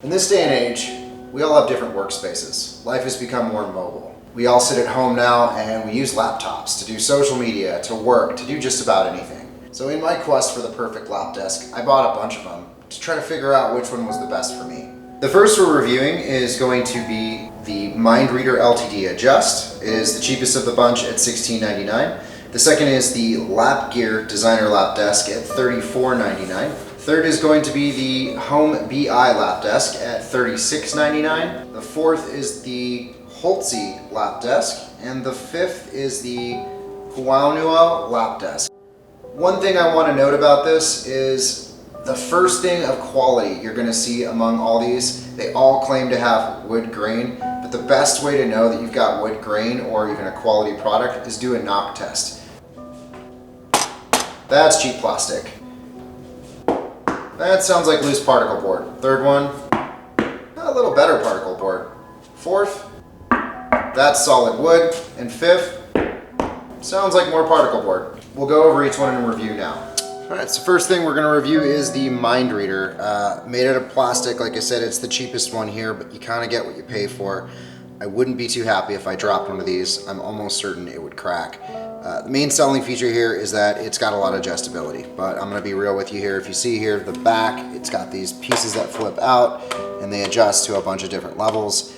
In this day and age, we all have different workspaces. Life has become more mobile. We all sit at home now and we use laptops to do social media, to work, to do just about anything. So in my quest for the perfect lap desk, I bought a bunch of them to try to figure out which one was the best for me. The first we're reviewing is going to be the MindReader LTD Adjust. It is the cheapest of the bunch at $16.99. The second is the LapGear Designer Lap Desk at $34.99. Third is going to be the Homevi lap desk at $36.99. The fourth is the Holtz II lap desk, and the fifth is the HANO lap desk. One thing I want to note about this is the first thing of quality you're going to see among all these. They all claim to have wood grain, but the best way to know that you've got wood grain or even a quality product is do a knock test. That's cheap plastic. That sounds like loose particle board. Third one, a little better particle board. Fourth, that's solid wood. And fifth, sounds like more particle board. We'll go over each one in review now. All right, so first thing we're gonna review is the MindReader. Made out of plastic, like I said, it's the cheapest one here, but you kinda get what you pay for. I wouldn't be too happy if I dropped one of these. I'm almost certain it would crack. The main selling feature here is that it's got a lot of adjustability, but I'm gonna be real with you here. If you see here, the back, it's got these pieces that flip out and they adjust to a bunch of different levels.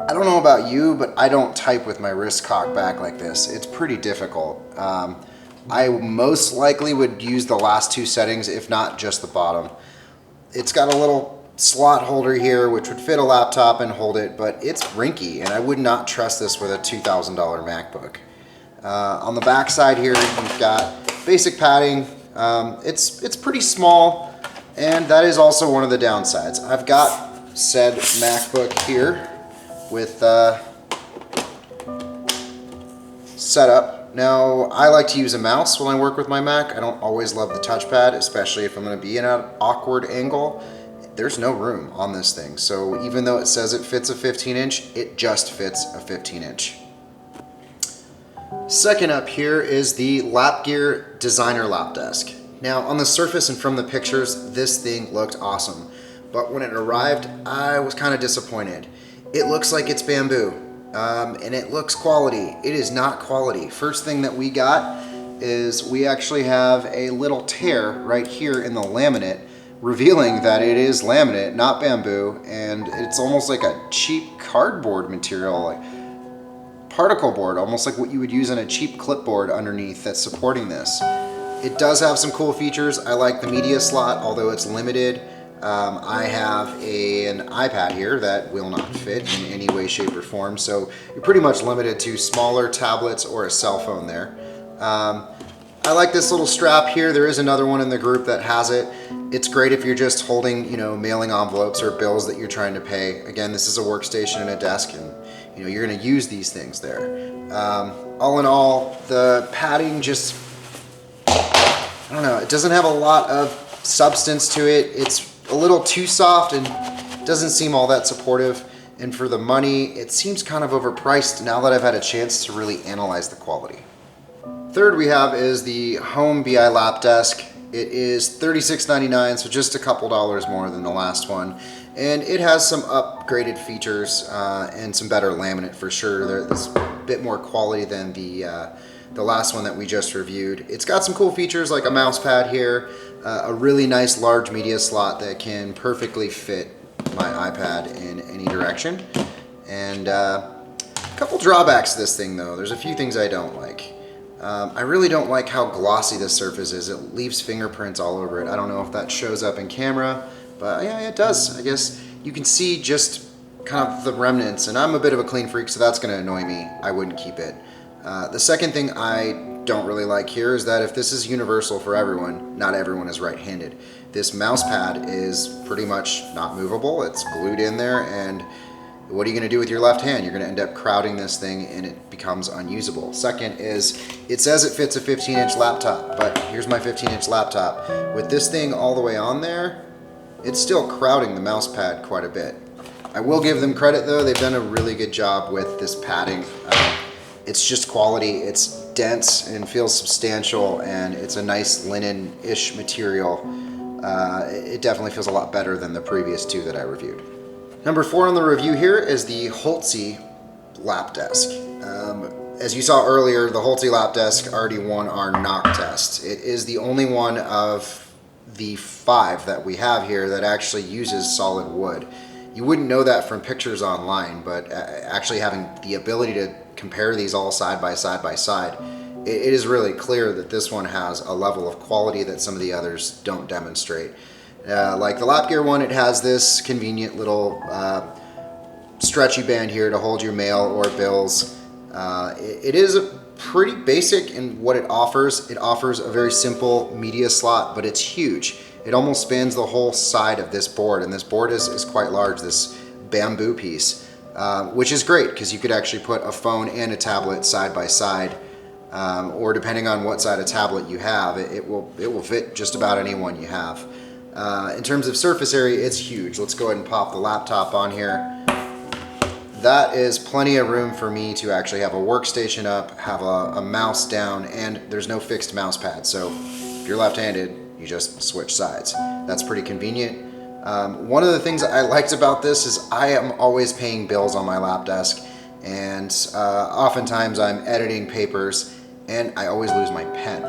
I don't know about you, but I don't type with my wrist cocked back like this. It's pretty difficult. I most likely would use the last two settings, if not just the bottom. It's got a little slot holder here, which would fit a laptop and hold it, but it's rinky, and I would not trust this with a $2,000 MacBook. On the back side here, you've got basic padding. It's pretty small, and that is also one of the downsides. I've got said MacBook here with setup. Now, I like to use a mouse when I work with my Mac. I don't always love the touchpad, especially if I'm going to be in an awkward angle. There's no room on this thing, so even though it says it fits a 15-inch, it just fits a 15-inch. Second up here is the LapGear Designer Lap Desk. Now, on the surface and from the pictures, this thing looked awesome, but when it arrived, I was kind of disappointed. It looks like it's bamboo, and it looks quality. It is not quality. First thing that we got is we actually have a little tear right here in the laminate, revealing that it is laminate, not bamboo, and it's almost like a cheap cardboard material, like particle board, almost like what you would use on a cheap clipboard underneath that's supporting this. It does have some cool features. I like the media slot, although it's limited. I have an iPad here that will not fit in any way, shape, or form, so you're pretty much limited to smaller tablets or a cell phone there. I like this little strap here. There is another one in the group that has it. It's great if you're just holding, mailing envelopes or bills that you're trying to pay. Again, this is a workstation and a desk, and you're gonna use these things there. All in all, the padding just, I don't know, it doesn't have a lot of substance to it. It's a little too soft and doesn't seem all that supportive. And for the money, it seems kind of overpriced now that I've had a chance to really analyze the quality. Third we have is the Homevi lap desk. It is $36.99, so just a couple dollars more than the last one. And it has some upgraded features and some better laminate for sure. There's a bit more quality than the last one that we just reviewed. It's got some cool features like a mouse pad here, a really nice large media slot that can perfectly fit my iPad in any direction. And a couple drawbacks to this thing though. There's a few things I don't like. I really don't like how glossy this surface is. It leaves fingerprints all over it. I don't know if that shows up in camera, but yeah, it does. I guess you can see just kind of the remnants, and I'm a bit of a clean freak, so that's gonna annoy me. I wouldn't keep it. The second thing I don't really like here is that if this is universal for everyone, not everyone is right-handed. This mouse pad is pretty much not movable. It's glued in there, and what are you gonna do with your left hand? You're gonna end up crowding this thing and it becomes unusable. Second is, it says it fits a 15-inch laptop, but here's my 15-inch laptop. With this thing all the way on there, it's still crowding the mouse pad quite a bit. I will give them credit though, they've done a really good job with this padding. It's just quality, it's dense and feels substantial, and it's a nice linen-ish material. It definitely feels a lot better than the previous two that I reviewed. Number 4 on the review here is the Holtz II lap desk. As you saw earlier, the Holtz II lap desk already won our knock test. It is the only one of the 5 that we have here that actually uses solid wood. You wouldn't know that from pictures online, but actually having the ability to compare these all side by side, it is really clear that this one has a level of quality that some of the others don't demonstrate. Like the LapGear one, it has this convenient little stretchy band here to hold your mail or bills. It is a pretty basic in what it offers. It offers a very simple media slot, but it's huge. It almost spans the whole side of this board, and this board is quite large, this bamboo piece, which is great because you could actually put a phone and a tablet side by side, or depending on what side of tablet you have, it will fit just about any one you have. In terms of surface area, it's huge. Let's go ahead and pop the laptop on here. That is plenty of room for me to actually have a workstation up, have a mouse down, and there's no fixed mouse pad. So if you're left-handed, you just switch sides. That's pretty convenient. One of the things I liked about this is I am always paying bills on my lap desk, and oftentimes I'm editing papers and I always lose my pen.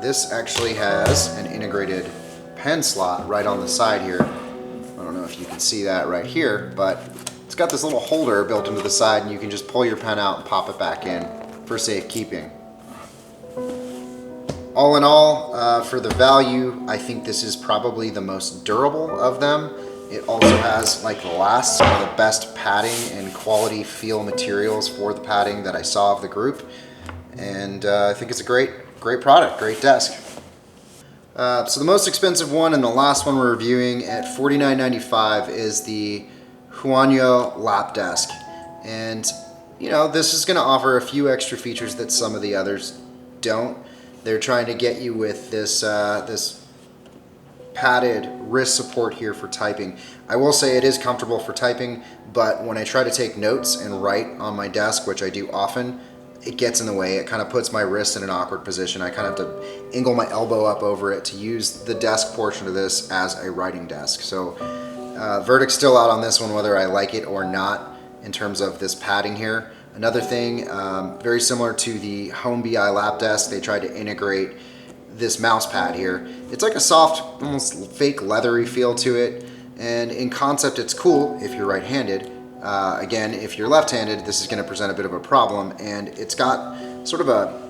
This actually has an integrated pen slot right on the side here. I don't know if you can see that right here, but it's got this little holder built into the side, and you can just pull your pen out and pop it back in for safekeeping. All in all, for the value, I think this is probably the most durable of them. It also has, like the last, some of the best padding and quality feel materials for the padding that I saw of the group. And I think it's a great product, great desk. So the most expensive one and the last one we're reviewing at $49.95 is the HANO lap desk. And you know, this is going to offer a few extra features that some of the others don't. They're trying to get you with this this padded wrist support here for typing. I will say it is comfortable for typing, but when I try to take notes and write on my desk, which I do often, it gets in the way. It kind of puts my wrist in an awkward position. I kind of have to angle my elbow up over it to use the desk portion of this as a writing desk. So verdict's still out on this one, whether I like it or not in terms of this padding here. Another thing, very similar to the Homevi lap desk, they tried to integrate this mouse pad here. It's like a soft, almost fake leathery feel to it, and in concept it's cool if you're right-handed. Again, if you're left-handed, this is going to present a bit of a problem, and it's got sort of a,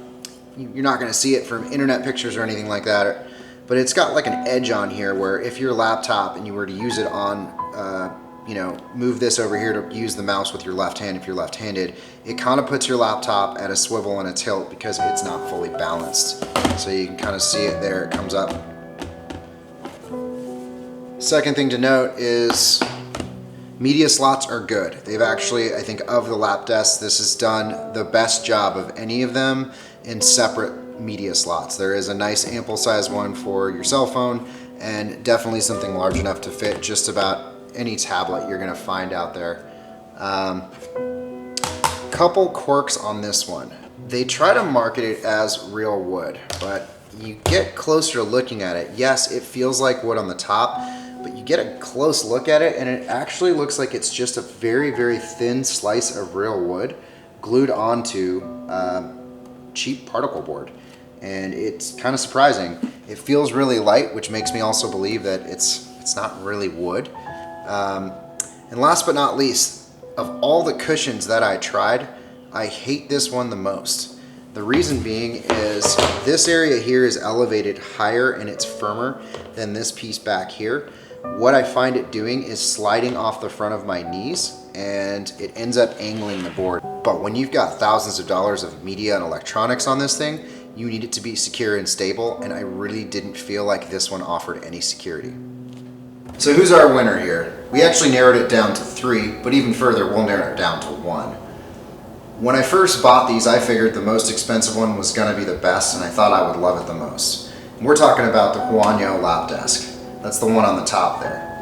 you're not going to see it from internet pictures or anything like that, but it's got like an edge on here where if your laptop and you were to use it on you know, move this over here to use the mouse with your left hand if you're left-handed, it kind of puts your laptop at a swivel and a tilt because it's not fully balanced. So you can kind of see it there, it comes up. Second thing to note is media slots are good. They've actually, I think of the lap desks, this has done the best job of any of them in separate media slots. There is a nice ample size one for your cell phone, and definitely something large enough to fit just about any tablet you're gonna find out there. Couple quirks on this one. They try to market it as real wood, but you get closer to looking at it. Yes, it feels like wood on the top, but you get a close look at it and it actually looks like it's just a very, very thin slice of real wood glued onto cheap particle board. And it's kind of surprising. It feels really light, which makes me also believe that it's not really wood. And last but not least, of all the cushions that I tried, I hate this one the most. The reason being is this area here is elevated higher and it's firmer than this piece back here. What I find it doing is sliding off the front of my knees, and it ends up angling the board. But when you've got thousands of dollars of media and electronics on this thing, you need it to be secure and stable, and I really didn't feel like this one offered any security. So who's our winner here? We actually narrowed it down to 3, but even further, we'll narrow it down to 1. When I first bought these, I figured the most expensive one was gonna be the best, and I thought I would love it the most. And we're talking about the HANO lap desk. That's the one on the top there.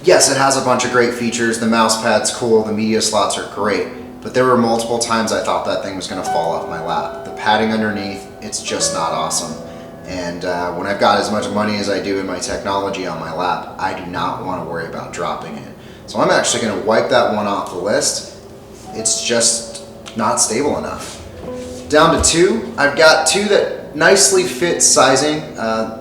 Yes, it has a bunch of great features. The mouse pad's cool, the media slots are great, but there were multiple times I thought that thing was gonna fall off my lap. The padding underneath, it's just not awesome. And when I've got as much money as I do in my technology on my lap, I do not want to worry about dropping it. So I'm actually going to wipe that one off the list. It's just not stable enough. Down to two. I've got two that nicely fit sizing.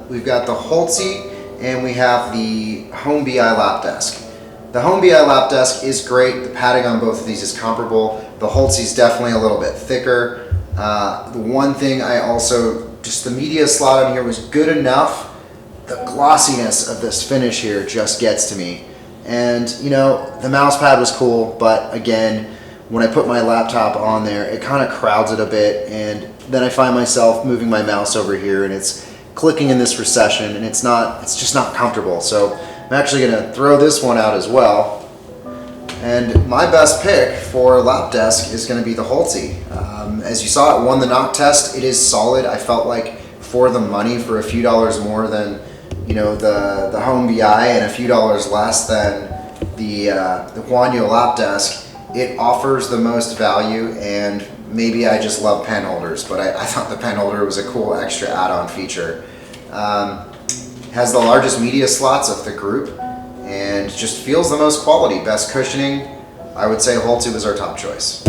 We've got the Holtz II and we have the Homevi lap desk. The Homevi lap desk is great. The padding on both of these is comparable. The Holtz II is definitely a little bit thicker. The one thing I also, just the media slot on here was good enough. The glossiness of this finish here just gets to me. And you know, the mouse pad was cool, but again, when I put my laptop on there, it kind of crowds it a bit, and then I find myself moving my mouse over here and it's clicking in this recession, and it's just not comfortable. So I'm actually gonna throw this one out as well. And my best pick for lap desk is gonna be the Holtz II. As you saw, it won the knock test. It is solid. I felt like for the money, for a few dollars more than, you know, the Homevi and a few dollars less than the HANO lap desk, it offers the most value. And maybe I just love pen holders, but I thought the pen holder was a cool extra add-on feature. Has the largest media slots of the group and just feels the most quality. Best cushioning, I would say Holtz II is our top choice.